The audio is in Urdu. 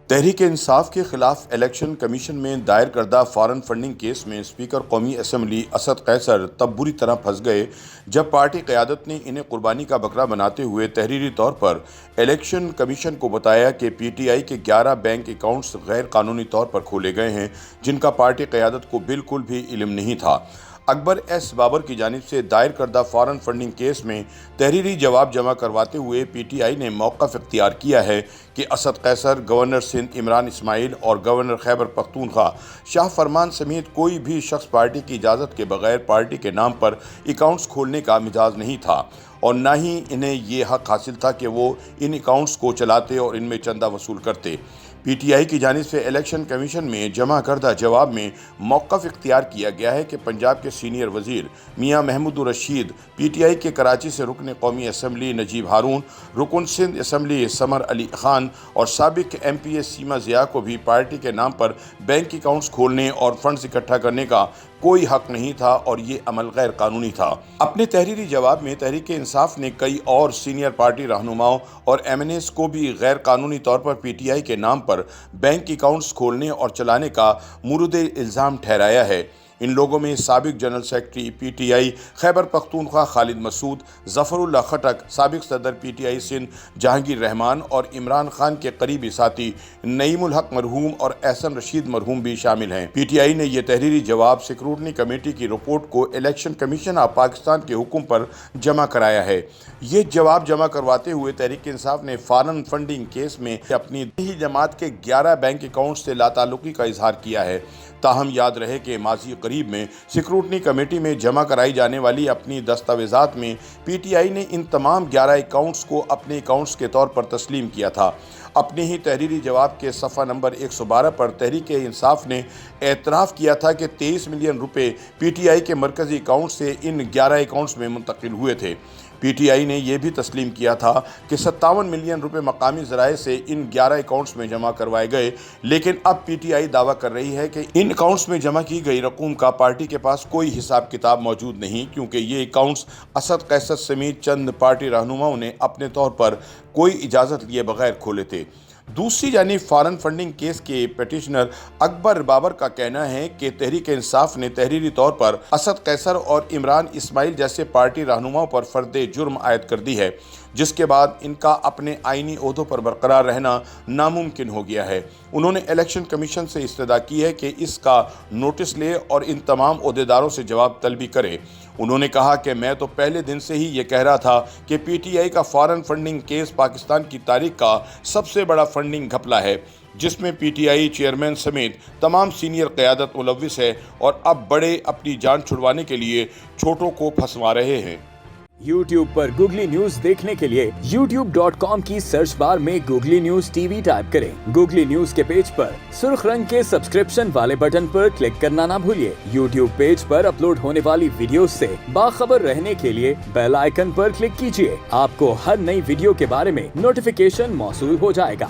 تحریک انصاف کے خلاف الیکشن کمیشن میں دائر کردہ فارن فنڈنگ کیس میں اسپیکر قومی اسمبلی اسد قیصر تب بری طرح پھنس گئے جب پارٹی قیادت نے انہیں قربانی کا بکرا بناتے ہوئے تحریری طور پر الیکشن کمیشن کو بتایا کہ پی ٹی آئی کے 11 بینک اکاؤنٹس غیر قانونی طور پر کھولے گئے ہیں جن کا پارٹی قیادت کو بالکل بھی علم نہیں تھا۔ اکبر ایس بابر کی جانب سے دائر کردہ فارن فنڈنگ کیس میں تحریری جواب جمع کرواتے ہوئے پی ٹی آئی نے موقف اختیار کیا ہے کہ اسد قیصر، گورنر سندھ عمران اسماعیل اور گورنر خیبر پختونخوا شاہ فرمان سمیت کوئی بھی شخص پارٹی کی اجازت کے بغیر پارٹی کے نام پر اکاؤنٹس کھولنے کا مزاج نہیں تھا اور نہ ہی انہیں یہ حق حاصل تھا کہ وہ ان اکاؤنٹس کو چلاتے اور ان میں چندہ وصول کرتے۔ پی ٹی آئی کی جانب سے الیکشن کمیشن میں جمع کردہ جواب میں موقف اختیار کیا گیا ہے کہ پنجاب کے سینئر وزیر میاں محمود الرشید، پی ٹی آئی کے کراچی سے رکن قومی اسمبلی نجیب ہارون، رکن سندھ اسمبلی سمر علی خان اور سابق ایم پی اے سیما ضیاء کو بھی پارٹی کے نام پر بینک اکاؤنٹس کھولنے اور فنڈز اکٹھا کرنے کا کوئی حق نہیں تھا اور یہ عمل غیر قانونی تھا۔ اپنے تحریری جواب میں تحریک انصاف نے کئی اور سینئر پارٹی رہنماؤں اور ایم این ایز کو بھی غیر قانونی طور پر پی ٹی آئی کے نام پر بینک اکاؤنٹس کھولنے اور چلانے کا مورد الزام ٹھہرایا ہے۔ ان لوگوں میں سابق general secretary P T I Khyber Pakhtunkhwa Khalid Masood, Zafar Ullah Khattak, سابق صدر P T I Sindh Jahangir Rehman اور عمران خان کے قریبی ساتھی نعیم الحق مرحوم اور احسن رشید مرحوم بھی شامل ہیں۔ پی ٹی آئی نے یہ تحریری جواب سیکورٹی کمیٹی کی رپورٹ کو الیکشن کمیشن آف پاکستان کے حکم پر جمع کرایا ہے۔ یہ جواب جمع کرواتے ہوئے تحریک انصاف نے فارن فنڈنگ کیس میں اپنی دیہی جماعت کے 11 بینک اکاؤنٹ سے لاتعلقی کا اظہار کیا ہے۔ تاہم یاد رہے کہ ماضی قریب میں سیکورٹی کمیٹی میں جمع کرائی جانے والی اپنی دستاویزات میں پی ٹی آئی نے ان تمام 11 اکاؤنٹس کو اپنے اکاؤنٹس کے طور پر تسلیم کیا تھا۔ اپنے ہی تحریری جواب کے صفحہ نمبر 112 پر تحریک انصاف نے اعتراف کیا تھا کہ 23 ملین روپے پی ٹی آئی کے مرکزی اکاؤنٹ سے ان 11 اکاؤنٹس میں منتقل ہوئے تھے۔ پی ٹی آئی نے یہ بھی تسلیم کیا تھا کہ 57 ملین روپے مقامی ذرائع سے ان 11 اکاؤنٹس میں جمع کروائے گئے، لیکن اب پی ٹی آئی دعویٰ کر رہی ہے کہ ان اکاؤنٹس میں جمع کی گئی رقوم کا پارٹی کے پاس کوئی حساب کتاب موجود نہیں، کیونکہ یہ اکاؤنٹس اسد قیصر سمیت چند پارٹی رہنماؤں نے اپنے طور پر کوئی اجازت لیے بغیر کھولے تھے۔ دوسری جانب فارن فنڈنگ کیس کے پیٹیشنر اکبر بابر کا کہنا ہے کہ تحریک انصاف نے تحریری طور پر اسد قیصر اور عمران اسماعیل جیسے پارٹی رہنماؤں پر فرد جرم عائد کر دی ہے، جس کے بعد ان کا اپنے آئینی عہدوں پر برقرار رہنا ناممکن ہو گیا ہے۔ انہوں نے الیکشن کمیشن سے استدعا کی ہے کہ اس کا نوٹس لے اور ان تمام عہدیداروں سے جواب طلبی کرے۔ انہوں نے کہا کہ میں تو پہلے دن سے ہی یہ کہہ رہا تھا کہ پی ٹی آئی کا فارن فنڈنگ کیس پاکستان کی تاریخ کا سب سے بڑا فنڈنگ گھپلہ ہے، جس میں پی ٹی آئی چیئرمین سمیت تمام سینئر قیادت ملوث ہے اور اب بڑے اپنی جان چھڑوانے کے لیے چھوٹوں کو پھنسوا رہے ہیں۔ یوٹیوب پر گوگلی نیوز دیکھنے کے لیے youtube.com کی سرچ بار میں googly news T V type کریں۔ گوگلی نیوز کے پیج پر سرخ رنگ کے سبسکرپشن والے بٹن پر کلک کرنا نہ بھولیے۔ یوٹیوب پیج پر اپلوڈ ہونے والی ویڈیوز سے باخبر رہنے کے لیے بیل آئیکن پر کلک کیجیے۔ آپ کو ہر نئی ویڈیو کے بارے میں نوٹیفیکیشن موصول ہو جائے گا۔